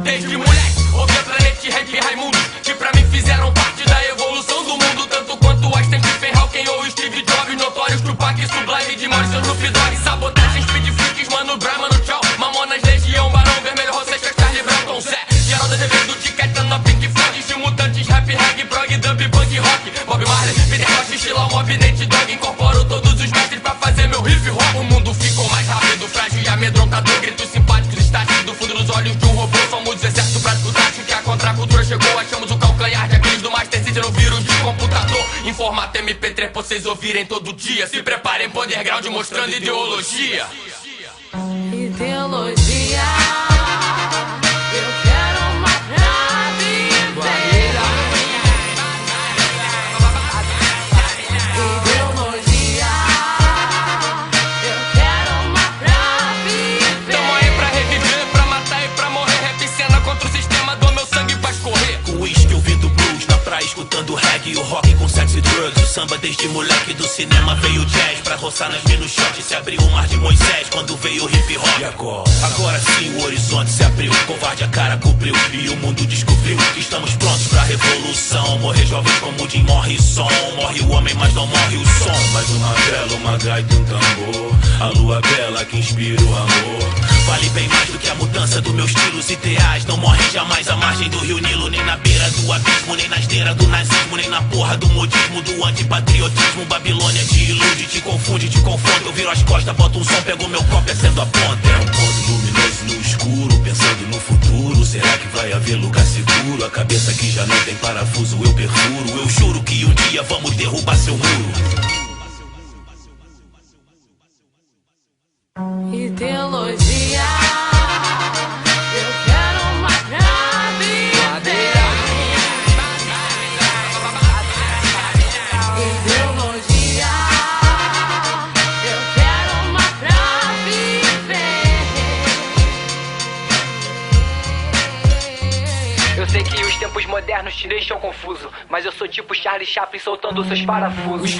Desde moleque, ouvia Planet Rap e Raimundo, que pra mim fizeram parte da evolução do mundo. Tanto quanto Einstein, Stephen Hawking ou Steve Jobs. Notórios, Tupac, Sublime, de Morrison, Snoop Dogg. Sabotagem, Speed Freaks, Mano Brown, Mano Tchau, Mamonas, Legião, Barão Vermelho, Rossestas, Charlie Brown, Tom Zé, Geraldo Azevedo, Tiquetano, Pink Floyd, Steel Mutantes, Rap, Reggae, Prog, Dub, Punk, Rock, Bob Marley, Peter Rocha, Stila, Mob, Nate Dogg. Incorporo todos os mestres pra fazer meu hip hop. O mundo ficou mais rápido, frágil e amedrontador. Gritos simpáticos, estáticos do fundo dos olhos de um robô. Somos exército prático, tático, que a contracultura chegou. Achamos o calcanhar de aqueles do Master System no vírus de computador. Em formato MP3 pra vocês ouvirem todo dia. Se preparem pro underground mostrando ideologia. Ideologia. Eu quero uma pra viver. Ideologia. Eu quero uma pra viver. Tamo aí pra reviver, pra matar e pra morrer. Rap cena contra o sistema, dou meu sangue pra escorrer. Com uísque ouvindo blues, na praia escutando reggae. O rock com sexy drugs, o samba desde moleque. Do cinema veio jazz, pra roçar nas minas shot. Se abriu o mar de Moisés quando veio o hip hop. E agora sim o horizonte se abriu. Covarde a cara cobriu e o mundo descobriu que estamos prontos pra revolução. Morrer jovens como Jim Morrison. Morre o homem, mas não morre o som. Mais uma vela, uma gaita e um tambor. A lua bela que inspira o amor. Vale bem mais do que a mudança do meus estilos ideais. Não morre jamais à margem do rio Nilo, nem na beira do abismo, nem na esteira do nazismo, nem na porra do modismo, do antipatriotismo. Babilônia te ilude, te confunde, te confunde. Eu viro as costas, boto um som, pego meu copo e acendo a ponta. É um ponto luminoso no escuro, pensando no futuro. Será que vai haver lugar seguro? A cabeça que já não tem parafuso eu perfuro. Eu juro que um dia vamos derrubar seu muro. Ideologia. Eu quero uma pra viver. Ideologia. Eu quero uma pra viver. Eu sei que os tempos modernos te deixam confuso, mas eu sou tipo Charlie Chaplin soltando seus parafusos.